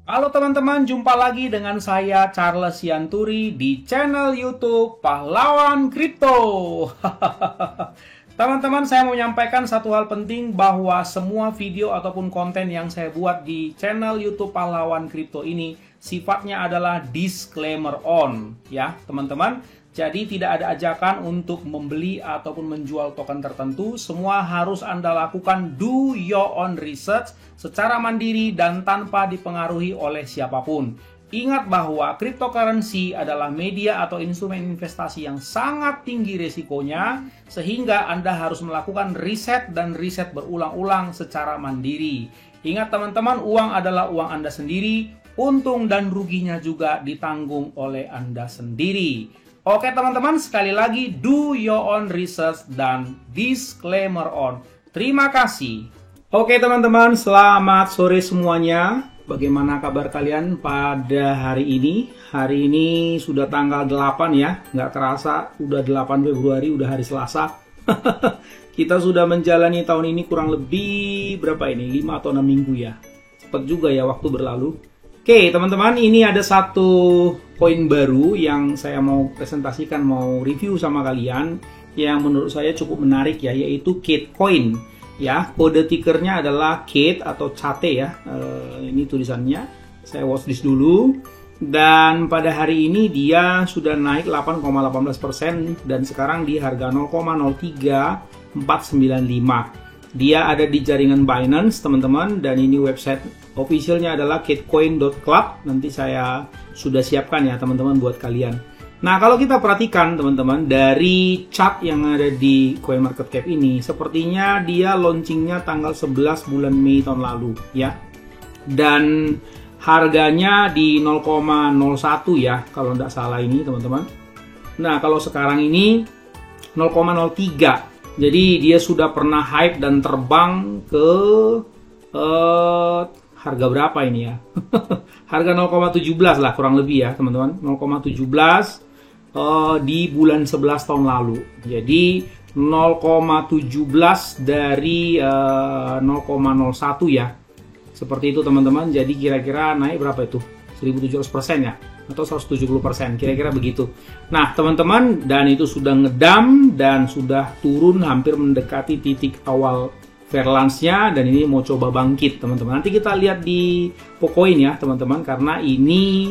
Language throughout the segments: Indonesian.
Halo teman-teman, jumpa lagi dengan saya Charles Sianturi di channel YouTube Pahlawan Kripto. Teman-teman, saya mau menyampaikan satu hal penting bahwa semua video ataupun konten yang saya buat di channel YouTube Pahlawan Kripto ini sifatnya adalah disclaimer on, ya teman-teman. Jadi tidak ada ajakan untuk membeli ataupun menjual token tertentu. Semua harus Anda lakukan do your own research secara mandiri dan tanpa dipengaruhi oleh siapapun. Ingat bahwa cryptocurrency adalah media atau instrumen investasi yang sangat tinggi risikonya, sehingga Anda harus melakukan riset dan riset berulang-ulang secara mandiri. Ingat teman-teman, uang adalah uang Anda sendiri, untung dan ruginya juga ditanggung oleh Anda sendiri. Oke teman-teman, sekali lagi do your own research dan disclaimer on. Terima kasih. Oke teman-teman, selamat sore semuanya. Bagaimana kabar kalian pada hari ini? Hari ini sudah tanggal 8 ya, nggak kerasa udah 8 Februari, udah hari Selasa. Kita sudah menjalani tahun ini kurang lebih berapa ini? 5 atau 6 minggu ya. Cepat juga ya waktu berlalu. Oke teman-teman, ini ada satu poin baru yang saya mau presentasikan, mau review sama kalian, yang menurut saya cukup menarik ya, yaitu Catecoin. Ya, kode tickernya adalah Cate atau Cate ya. Ini tulisannya. Saya watchlist dulu. Dan pada hari ini dia sudah naik 8,18% dan sekarang di harga 0,03495. Dia ada di jaringan Binance teman-teman, dan ini website officialnya adalah catecoin.club. Nanti saya sudah siapkan ya teman-teman buat kalian. Nah, kalau kita perhatikan teman-teman dari chart yang ada di CoinMarketCap ini, sepertinya dia launchingnya tanggal 11 bulan Mei tahun lalu ya. Dan harganya di 0,01 ya kalau tidak salah ini teman-teman. Nah, kalau sekarang ini 0,03. Jadi dia sudah pernah hype dan terbang ke harga berapa ini ya? Harga 0,17 lah kurang lebih ya teman-teman. 0,17 di bulan 11 tahun lalu. Jadi 0,17 dari 0,01 ya. Seperti itu teman-teman. Jadi kira-kira naik berapa itu? 1.700% ya? Atau 170%, kira-kira begitu. Nah teman-teman, dan itu sudah ngedam dan sudah turun hampir mendekati titik awal fair lunch-nya, dan ini mau coba bangkit teman-teman. Nanti kita lihat di Pocoin ya teman-teman, karena ini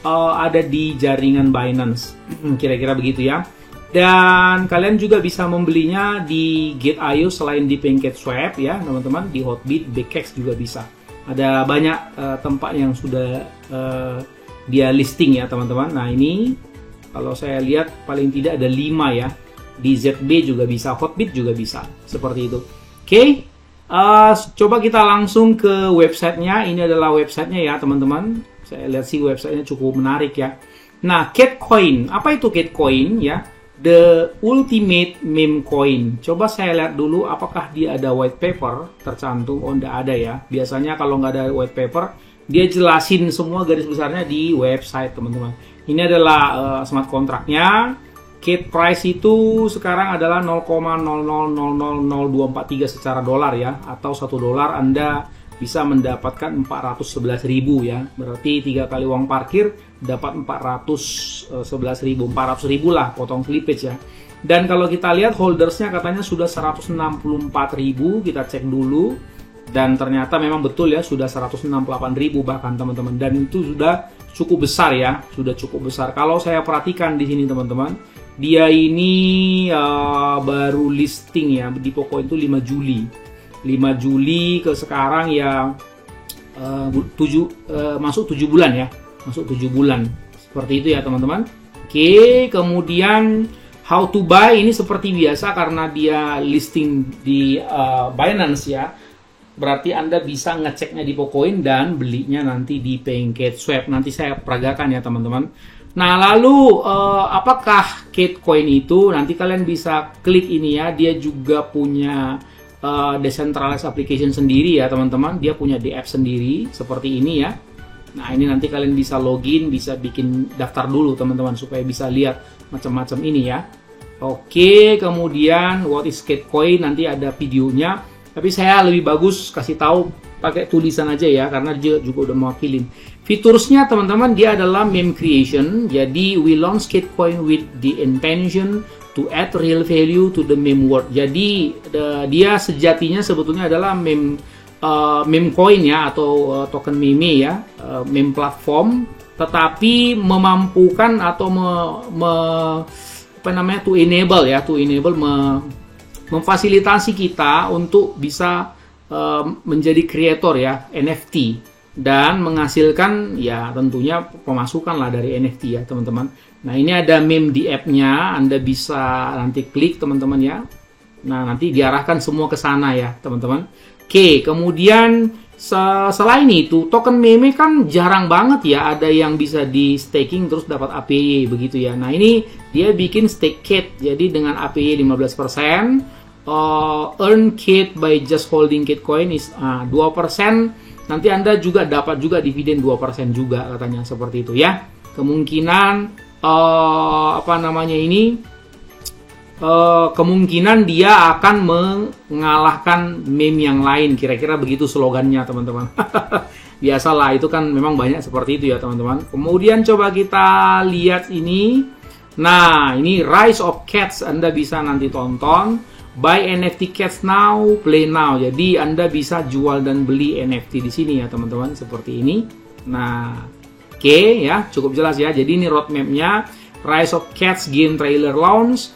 ada di jaringan Binance, kira-kira begitu ya. Dan kalian juga bisa membelinya di Gate.io selain di PancakeSwap ya teman-teman, di Hotbit, Backhex juga bisa. Ada banyak tempat yang sudah dia listing ya teman-teman. Nah ini kalau saya lihat paling tidak ada 5 ya. Di ZB juga bisa, Hotbit juga bisa, seperti itu. Oke, coba kita langsung ke websitenya. Ini adalah websitenya ya teman-teman. Saya lihat sih websitenya cukup menarik ya. Nah, Catecoin, apa itu Catecoin ya? The ultimate meme coin. Coba saya lihat dulu apakah dia ada white paper tercantum. Oh, enggak ada ya. Biasanya kalau nggak ada white paper, dia jelasin semua garis besarnya di website teman-teman. Ini adalah smart kontraknya. Cate price itu sekarang adalah 0,0000243 secara dolar ya, atau $1 Anda bisa mendapatkan 411.000 ya. Berarti 3 kali uang parkir dapat 411.000, 400.000 lah potong slippage ya. Dan kalau kita lihat holdersnya katanya sudah 164.000, kita cek dulu. Dan ternyata memang betul ya, sudah 168.000 bahkan teman-teman. Dan itu sudah cukup besar ya, sudah cukup besar. Kalau saya perhatikan di sini teman-teman, dia ini baru listing ya di Pocoin itu 5 Juli. 5 Juli ke sekarang ya masuk 7 bulan ya. Masuk 7 bulan. Seperti itu ya teman-teman. Oke, kemudian how to buy ini seperti biasa karena dia listing di Binance ya. Berarti Anda bisa ngeceknya di Pocoin dan belinya nanti di PancakeSwap. Nanti saya peragakan ya teman-teman. Nah lalu apakah Catecoin itu? Nanti kalian bisa klik ini ya. Dia juga punya decentralized application sendiri ya teman-teman. Dia punya di app sendiri seperti ini ya. Nah ini nanti kalian bisa login, bisa bikin daftar dulu teman-teman supaya bisa lihat macam-macam ini ya. Oke, kemudian what is Catecoin, nanti ada videonya. Tapi saya lebih bagus kasih tahu pakai tulisan aja ya, karena dia juga udah mewakilin. Fiturnya teman-teman, dia adalah meme creation. Jadi we launch Kitcoin with the intention to add real value to the meme world. Jadi dia sejatinya sebetulnya adalah meme coin ya, atau token meme ya, meme platform, tetapi memampukan atau to enable memfasilitasi kita untuk bisa menjadi kreator ya NFT dan menghasilkan ya tentunya pemasukan lah dari NFT ya teman-teman. Nah ini ada meme di app-nya, Anda bisa nanti klik teman-teman ya. Nah nanti diarahkan semua ke sana ya teman-teman. Oke, kemudian selain itu token meme kan jarang banget ya ada yang bisa di staking terus dapat APY begitu ya. Nah ini dia bikin stake kit, jadi dengan APY 15%, earn kit by just holding Kitcoin is 2%. Nanti Anda juga dapat juga dividen 2% juga katanya, seperti itu ya. Kemungkinan kemungkinan dia akan mengalahkan meme yang lain, kira-kira begitu slogannya teman-teman. Biasalah, itu kan memang banyak seperti itu ya teman-teman. Kemudian coba kita lihat ini. Nah ini Rise of Cats, Anda bisa nanti tonton. Buy NFT Cats now, play now. Jadi Anda bisa jual dan beli NFT di sini ya teman-teman, seperti ini. Nah oke ya, cukup jelas ya. Jadi ini roadmap-nya. Rise of Cats game trailer launch,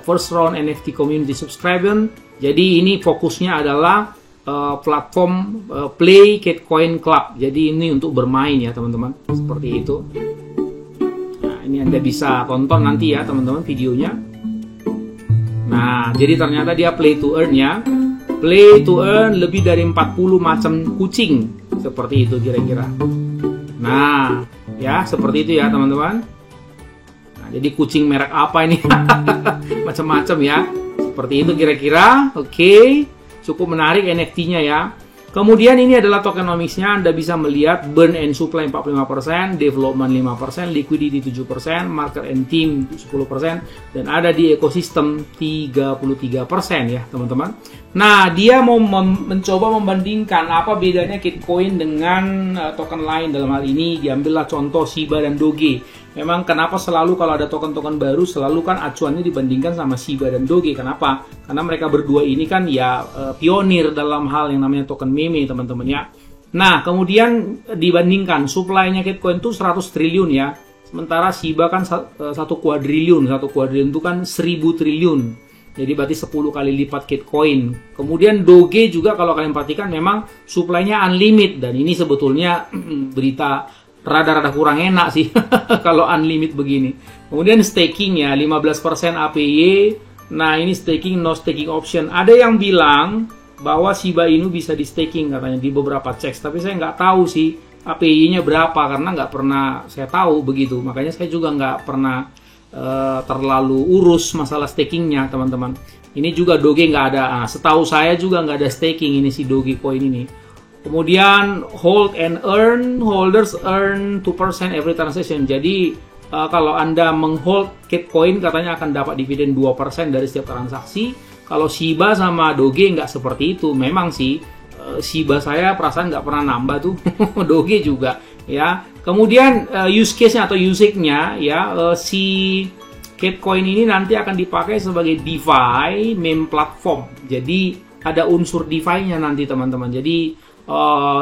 first round NFT community subscription. Jadi ini fokusnya adalah platform Play Kitcoin Club. Jadi ini untuk bermain ya teman-teman, seperti itu. Nah ini Anda bisa tonton nanti ya teman-teman videonya. Nah jadi ternyata dia play to earn ya. Play to earn lebih dari 40 macam kucing, seperti itu kira-kira. Nah ya seperti itu ya teman-teman. Jadi kucing merek apa ini? Macam-macam ya. Seperti itu kira-kira. Oke. Cukup menarik NFT-nya ya. Kemudian ini adalah tokenomics-nya. Anda bisa melihat burn and supply 45%, development 5%, liquidity 7%, market and team 10%, dan ada di ekosistem 33% ya teman-teman. Nah dia mau mencoba membandingkan apa bedanya Kitcoin dengan token lain. Dalam hal ini diambillah contoh Shiba dan Doge. Memang kenapa selalu kalau ada token-token baru selalu kan acuannya dibandingkan sama Shiba dan Doge. Kenapa? Karena mereka berdua ini kan ya pionir dalam hal yang namanya token meme teman-teman ya. Nah kemudian dibandingkan supply-nya Kitcoin itu 100 triliun ya. Sementara Shiba kan 1 kuadriliun. 1 kuadriliun itu kan 1000 triliun. Jadi berarti 10 kali lipat Kitcoin. Kemudian Doge juga kalau kalian perhatikan memang supply-nya unlimited. Dan ini sebetulnya berita rada-rada kurang enak sih kalau unlimited begini. Kemudian staking ya 15% APY. Nah ini staking no staking option. Ada yang bilang bahwa Shiba Inu bisa di staking katanya di beberapa checks, tapi saya nggak tahu sih APY-nya berapa karena nggak pernah saya tahu begitu. Makanya saya juga nggak pernah terlalu urus masalah stakingnya teman-teman. Ini juga Doge nggak ada. Nah, setahu saya juga nggak ada staking ini si Doge Coin ini. Kemudian hold and earn, holders earn 2% every transaction. Jadi kalau Anda menghold Kitcoin katanya akan dapat dividen 2% dari setiap transaksi. Kalau Shiba sama Doge nggak seperti itu. Memang sih Shiba saya perasaan nggak pernah nambah tuh. Doge juga ya. Kemudian use case-nya atau usage-nya ya, si Kitcoin ini nanti akan dipakai sebagai DeFi meme platform. Jadi ada unsur DeFi-nya nanti teman-teman. Jadi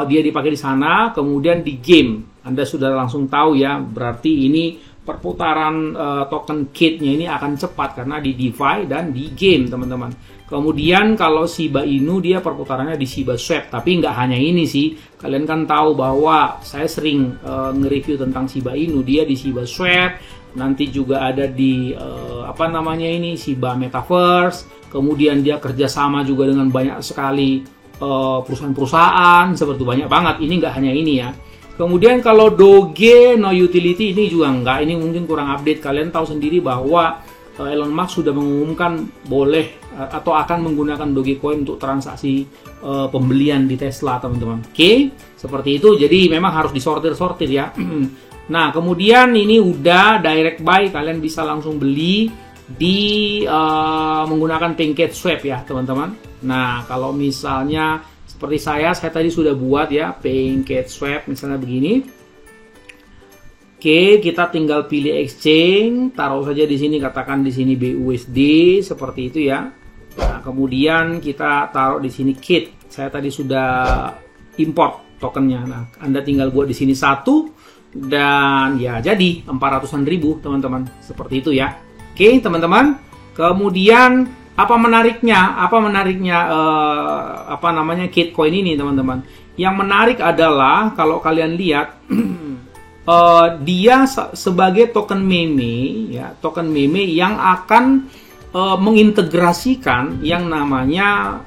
dia dipakai di sana, kemudian di game. Anda sudah langsung tahu ya, berarti ini perputaran token KIT-nya ini akan cepat karena di DeFi dan di game, teman-teman. Kemudian kalau Shiba Inu dia perputarannya di Shiba Swap, tapi nggak hanya ini sih. Kalian kan tahu bahwa saya sering nge-review tentang Shiba Inu, dia di Shiba Swap, nanti juga ada di Shiba Metaverse. Kemudian dia kerjasama juga dengan banyak sekali perusahaan-perusahaan, seperti banyak banget. Ini nggak hanya ini ya. Kemudian kalau Doge no utility ini juga nggak, ini mungkin kurang update. Kalian tahu sendiri bahwa Elon Musk sudah mengumumkan boleh atau akan menggunakan Dogecoin untuk transaksi pembelian di Tesla teman-teman. Oke, seperti itu. Jadi memang harus disortir-sortir ya. Nah kemudian ini udah direct buy, kalian bisa langsung beli di menggunakan Pancake Swap ya teman-teman. Nah kalau misalnya Seperti saya tadi sudah buat ya, paying cash swap misalnya begini. Oke, kita tinggal pilih exchange, taruh saja di sini, katakan di sini BUSD seperti itu ya. Nah, kemudian kita taruh di sini kit. Saya tadi sudah import tokennya. Nah, Anda tinggal buat di sini satu dan ya jadi 400-an ribu teman-teman. Seperti itu ya. Oke, teman-teman. Kemudian apa menariknya Kitcoin ini teman-teman? Yang menarik adalah kalau kalian lihat dia sebagai token meme ya, token meme yang akan mengintegrasikan yang namanya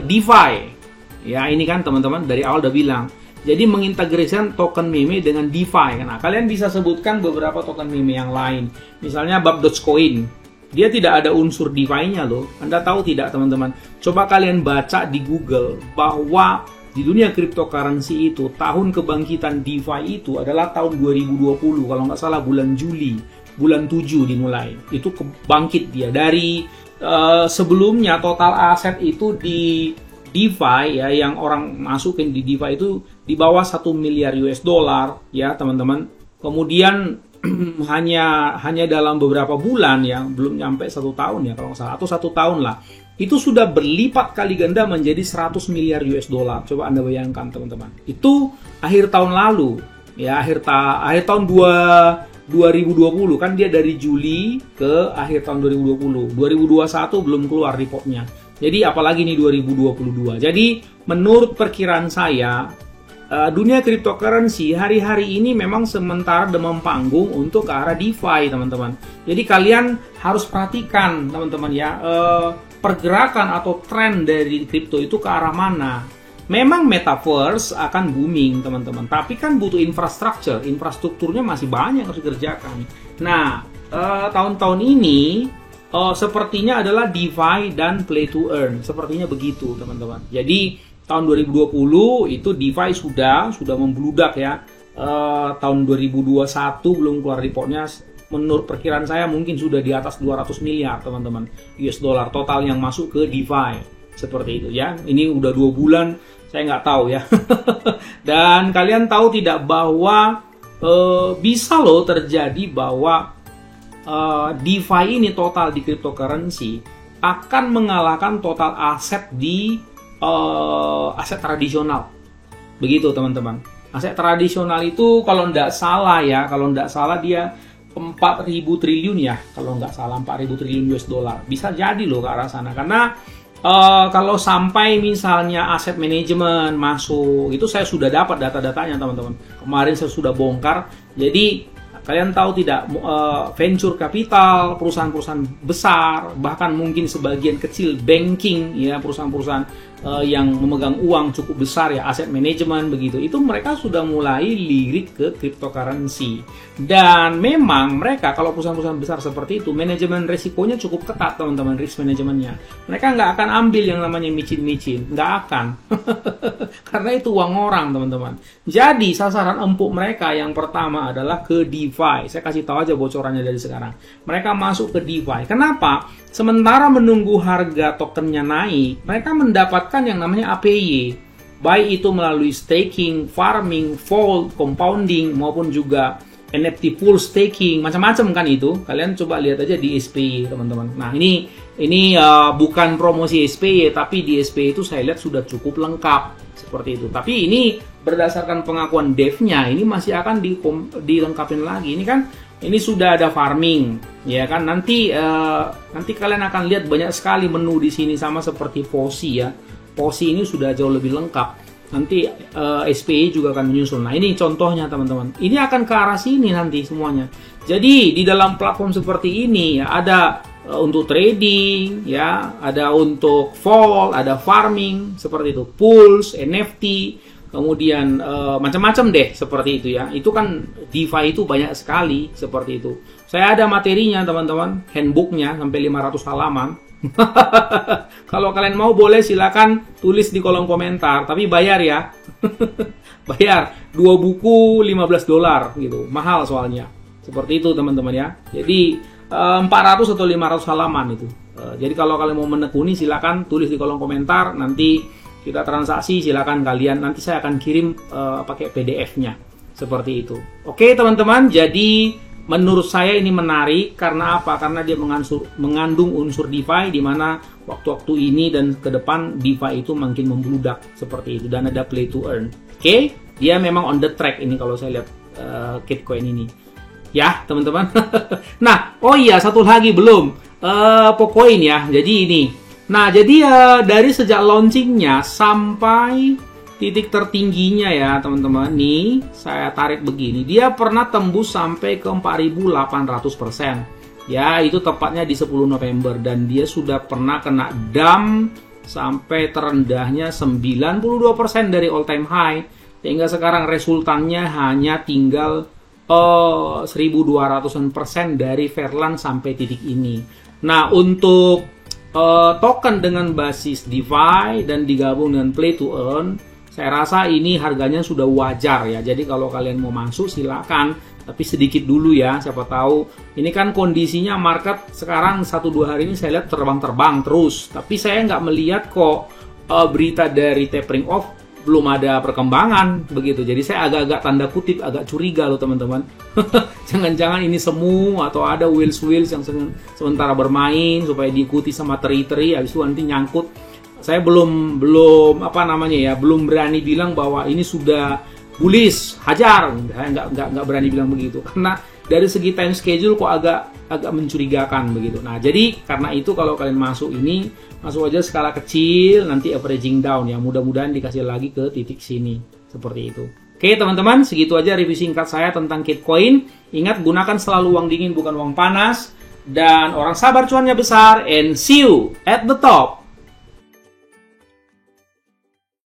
DeFi. Ya, ini kan teman-teman dari awal udah bilang. Jadi mengintegrasikan token meme dengan DeFi. Nah, kalian bisa sebutkan beberapa token meme yang lain. Misalnya Bab.coin. Dia tidak ada unsur DeFi-nya loh. Anda tahu tidak teman-teman? Coba kalian baca di Google bahwa di dunia cryptocurrency itu tahun kebangkitan DeFi itu adalah tahun 2020 kalau nggak salah bulan Juli, bulan 7 dimulai. Itu bangkit dia dari sebelumnya total aset itu di DeFi ya, yang orang masukin di DeFi itu di bawah 1 miliar US dollar ya teman-teman. Kemudian hanya dalam beberapa bulan ya, belum nyampe 1 tahun ya kalau nggak salah, atau 1 tahun lah, itu sudah berlipat kali ganda menjadi 100 miliar US dollar. Coba Anda bayangkan teman-teman. Itu akhir tahun lalu ya, akhir tahun 2020 kan, dia dari Juli ke akhir tahun 2020. 2021 belum keluar reportnya. Jadi apalagi nih 2022. Jadi menurut perkiraan saya, dunia cryptocurrency hari-hari ini memang sementara demam panggung untuk ke arah DeFi teman-teman. Jadi kalian harus perhatikan teman-teman ya, pergerakan atau tren dari kripto itu ke arah mana. Memang metaverse akan booming teman-teman, tapi kan butuh infrastrukturnya masih banyak yang harus dikerjakan. Nah, tahun-tahun ini sepertinya adalah DeFi dan play to earn, sepertinya begitu teman-teman. Jadi tahun 2020 itu DeFi sudah membludak ya. Tahun 2021 belum keluar reportnya. Menurut perkiraan saya mungkin sudah di atas 200 miliar teman-teman US dollar total yang masuk ke DeFi. Seperti itu ya. Ini udah 2 bulan, saya nggak tahu ya. Dan kalian tahu tidak bahwa bisa loh terjadi bahwa DeFi ini total di cryptocurrency akan mengalahkan total aset di aset tradisional. Begitu teman-teman. Aset tradisional itu kalau nggak salah dia 4.000 triliun ya, kalau nggak salah 4.000 triliun US dollar. Bisa jadi loh ke arah sana, karena kalau sampai misalnya aset manajemen masuk, itu saya sudah dapat data-datanya teman-teman. Kemarin saya sudah bongkar. Jadi kalian tahu tidak, venture capital, perusahaan-perusahaan besar, bahkan mungkin sebagian kecil banking ya, perusahaan-perusahaan yang memegang uang cukup besar ya, aset manajemen begitu, itu mereka sudah mulai lirik ke cryptocurrency. Dan memang mereka, kalau perusahaan-perusahaan besar seperti itu, manajemen resikonya cukup ketat teman-teman, risk manajemennya. Mereka nggak akan ambil yang namanya micin-micin, nggak akan. Karena itu uang orang teman-teman. Jadi sasaran empuk mereka yang pertama adalah ke DeFi. Saya kasih tahu aja bocorannya dari sekarang. Mereka masuk ke DeFi. Kenapa? Sementara menunggu harga tokennya naik, mereka mendapatkan yang namanya APY. Baik itu melalui staking, farming, fold, compounding, maupun juga NFT pool staking, macam-macam kan itu. Kalian coba lihat aja di SPY teman-teman. Nah ini bukan promosi SPY, tapi di SPY itu saya lihat sudah cukup lengkap seperti itu. Tapi ini berdasarkan pengakuan devnya, ini masih akan dilengkapin lagi. Ini sudah ada farming, ya kan? Nanti kalian akan lihat banyak sekali menu di sini, sama seperti POSI ya. POSI ini sudah jauh lebih lengkap. Nanti SPY juga akan menyusul. Nah ini contohnya teman-teman. Ini akan ke arah sini nanti semuanya. Jadi di dalam platform seperti ini ya, ada untuk trading, ya, ada untuk fold, ada farming seperti itu, pools, NFT. Kemudian macam-macam deh seperti itu ya. Itu kan DeFi itu banyak sekali seperti itu. Saya ada materinya teman-teman, handbooknya sampai 500 halaman. Kalau kalian mau boleh silakan tulis di kolom komentar, tapi bayar ya. Bayar 2 buku $15 gitu. Mahal soalnya. Seperti itu teman-teman ya. Jadi 400 atau 500 halaman itu. Jadi kalau kalian mau menekuni silakan tulis di kolom komentar, nanti kita transaksi, silakan kalian, nanti saya akan kirim pakai PDF-nya seperti itu. Oke teman-teman, jadi menurut saya ini menarik karena apa? Karena dia mengandung unsur DeFi, di mana waktu-waktu ini dan ke depan DeFi itu makin membludak seperti itu, dan ada play to earn. Oke, dia memang on the track ini kalau saya lihat Kitcoin ini. Ya teman-teman. Nah, oh iya satu lagi belum Pocoin ya. Jadi ini. Nah, jadi dari sejak launchingnya sampai titik tertingginya ya teman-teman, nih saya tarik begini, dia pernah tembus sampai ke 4.800%. Ya, itu tepatnya di 10 November, dan dia sudah pernah kena dump sampai terendahnya 92% dari all time high, sehingga sekarang resultannya hanya tinggal 1.200% dari Fairland sampai titik ini. Nah, untuk token dengan basis DeFi dan digabung dengan play to earn, saya rasa ini harganya sudah wajar ya. Jadi kalau kalian mau masuk silakan, tapi sedikit dulu ya, siapa tahu. Ini kan kondisinya market sekarang 1-2 hari ini saya lihat terbang-terbang terus, tapi saya nggak melihat kok berita dari tapering off, belum ada perkembangan begitu. Jadi saya agak-agak tanda kutip agak curiga loh teman-teman. Jangan-jangan ini semu atau ada wheels yang sementara bermain supaya diikuti sama teri-teri, habis itu nanti nyangkut. Saya belum apa namanya ya, belum berani bilang bahwa ini sudah bullish, hajar. Saya nggak berani bilang begitu karena dari segi time schedule kok agak mencurigakan begitu. Nah, jadi karena itu kalau kalian masuk ini, masuk aja skala kecil, nanti averaging down ya. Mudah-mudahan dikasih lagi ke titik sini seperti itu. Oke teman-teman, segitu aja review singkat saya tentang Kitcoin. Ingat, gunakan selalu uang dingin bukan uang panas, dan orang sabar cuannya besar, and see you at the top.